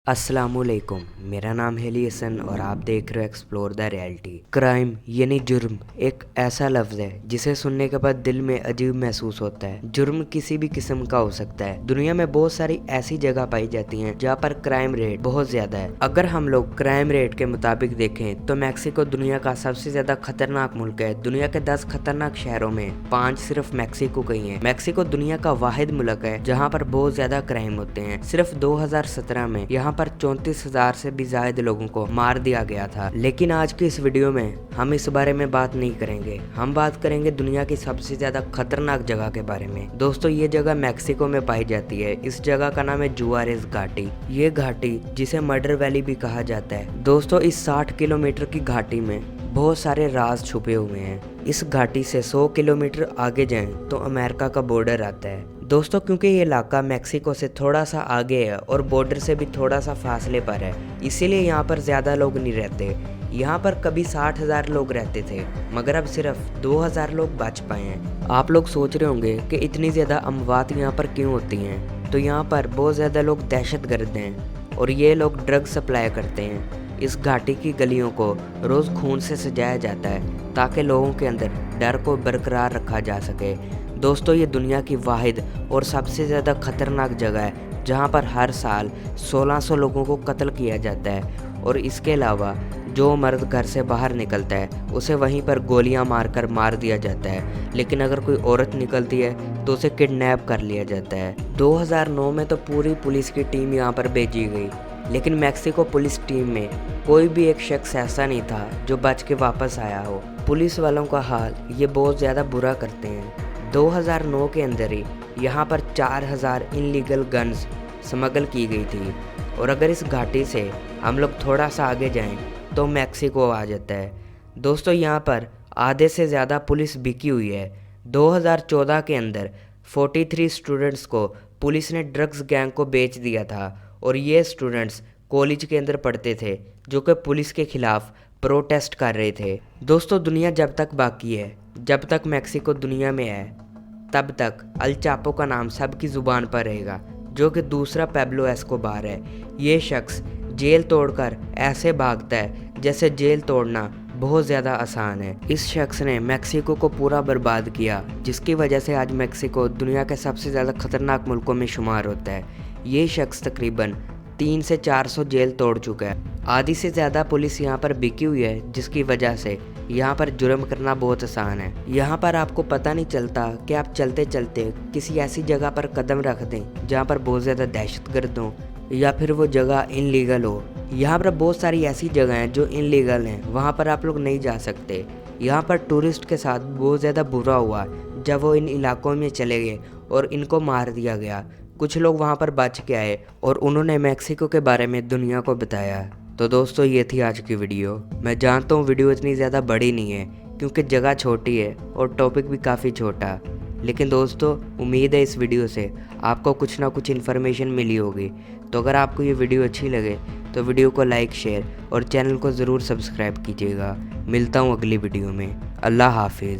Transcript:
अस्सलामुअलैकुम, मेरा नाम है अली हसन और आप देख रहे हो एक्सप्लोर द रियलिटी। क्राइम यानी जुर्म एक ऐसा लफ्ज है जिसे सुनने के बाद दिल में अजीब महसूस होता है। जुर्म किसी भी किस्म का हो सकता है। दुनिया में बहुत सारी ऐसी जगह पाई जाती हैं जहाँ पर क्राइम रेट बहुत ज्यादा है। अगर हम लोग क्राइम रेट के मुताबिक देखें तो मैक्सिको दुनिया का सबसे ज्यादा खतरनाक मुल्क है। दुनिया के 10 खतरनाक शहरों में 5 सिर्फ मैक्सिको के ही हैं। मैक्सिको दुनिया का वाहिद मुल्क है जहाँ पर बहुत ज्यादा क्राइम होते हैं। सिर्फ 2017 में यहाँ पर 34,000 से भी ज्यादा लोगों को मार दिया गया था। लेकिन आज की इस वीडियो में हम इस बारे में बात नहीं करेंगे। हम बात करेंगे दुनिया की सबसे ज्यादा खतरनाक जगह के बारे में। दोस्तों, ये जगह मैक्सिको में पाई जाती है। इस जगह का नाम है जुआरेज घाटी। ये घाटी जिसे मर्डर वैली भी कहा जाता है। दोस्तों, इस 60 किलोमीटर की घाटी में बहुत सारे राज छुपे हुए हैं। इस घाटी से 100 किलोमीटर आगे जाएं तो अमेरिका का बॉर्डर आता है। दोस्तों, क्योंकि ये इलाका मैक्सिको से थोड़ा सा आगे है और बॉर्डर से भी थोड़ा सा फासले पर है, इसीलिए यहाँ पर ज़्यादा लोग नहीं रहते। यहाँ पर कभी 60,000 लोग रहते थे, मगर अब सिर्फ 2,000 लोग बच पाए हैं। आप लोग सोच रहे होंगे कि इतनी ज़्यादा अमवात यहाँ पर क्यों होती हैं। तो यहाँ पर बहुत ज़्यादा लोग दहशतगर्द हैं और ये लोग ड्रग सप्लाई करते हैं। इस घाटी की गलियों को रोज़ खून से सजाया जाता है ताकि लोगों के अंदर डर को बरकरार रखा जा सके। दोस्तों, ये दुनिया की वाहिद और सबसे ज़्यादा खतरनाक जगह है जहाँ पर हर साल 1600 लोगों को कत्ल किया जाता है। और इसके अलावा जो मर्द घर से बाहर निकलता है उसे वहीं पर गोलियां मारकर मार दिया जाता है। लेकिन अगर कोई औरत निकलती है तो उसे किडनैप कर लिया जाता है। 2009 में तो पूरी पुलिस की टीम यहाँ पर भेजी गई, लेकिन मैक्सिको पुलिस टीम में कोई भी एक शख्स ऐसा नहीं था जो बच के वापस आया हो। पुलिस वालों का हाल ये बहुत ज़्यादा बुरा करते हैं। 2009 के अंदर ही यहाँ पर 4,000 इनलीगल गन्स स्मगल की गई थी। और अगर इस घाटी से हम लोग थोड़ा सा आगे जाएं तो मैक्सिको आ जाता है। दोस्तों, यहाँ पर आधे से ज़्यादा पुलिस बिकी हुई है। 2014 के अंदर 43 स्टूडेंट्स को पुलिस ने ड्रग्स गैंग को बेच दिया था और ये स्टूडेंट्स कॉलेज के अंदर पढ़ते थे जो कि पुलिस के खिलाफ प्रोटेस्ट कर रहे थे। दोस्तों, दुनिया जब तक बाकी है, जब तक मैक्सिको दुनिया में है, तब तक अल चापो का नाम सबकी ज़ुबान पर रहेगा, जो कि दूसरा पैब्लो एस्कोबार है। ये शख्स जेल तोड़कर ऐसे भागता है जैसे जेल तोड़ना बहुत ज़्यादा आसान है। इस शख्स ने मैक्सिको को पूरा बर्बाद किया, जिसकी वजह से आज मैक्सिको दुनिया के सबसे ज़्यादा खतरनाक मुल्कों में शुमार होता है। ये शख्स तकरीबन 300 से 400 जेल तोड़ चुका है। आधी से ज़्यादा पुलिस यहाँ पर बिकी हुई है, जिसकी वजह से यहाँ पर जुर्म करना बहुत आसान है। यहाँ पर आपको पता नहीं चलता कि आप चलते चलते किसी ऐसी जगह पर कदम रख दें जहाँ पर बहुत ज़्यादा दहशतगर्द हों या फिर वो जगह इनलीगल हो। यहाँ पर बहुत सारी ऐसी जगह हैं जो इनलीगल हैं, वहाँ पर आप लोग नहीं जा सकते। यहाँ पर टूरिस्ट के साथ बहुत ज़्यादा बुरा हुआ जब वो इन इलाकों में चले गए और इनको मार दिया गया। कुछ लोग वहाँ पर बच के आए और उन्होंने मैक्सिको के बारे में दुनिया को बताया। तो दोस्तों, ये थी आज की वीडियो। मैं जानता हूँ वीडियो इतनी ज़्यादा बड़ी नहीं है क्योंकि जगह छोटी है और टॉपिक भी काफ़ी छोटा, लेकिन दोस्तों उम्मीद है इस वीडियो से आपको कुछ ना कुछ इन्फॉर्मेशन मिली होगी। तो अगर आपको ये वीडियो अच्छी लगे तो वीडियो को लाइक, शेयर और चैनल को ज़रूर सब्सक्राइब कीजिएगा। मिलता हूँ अगली वीडियो में। अल्लाह हाफिज़।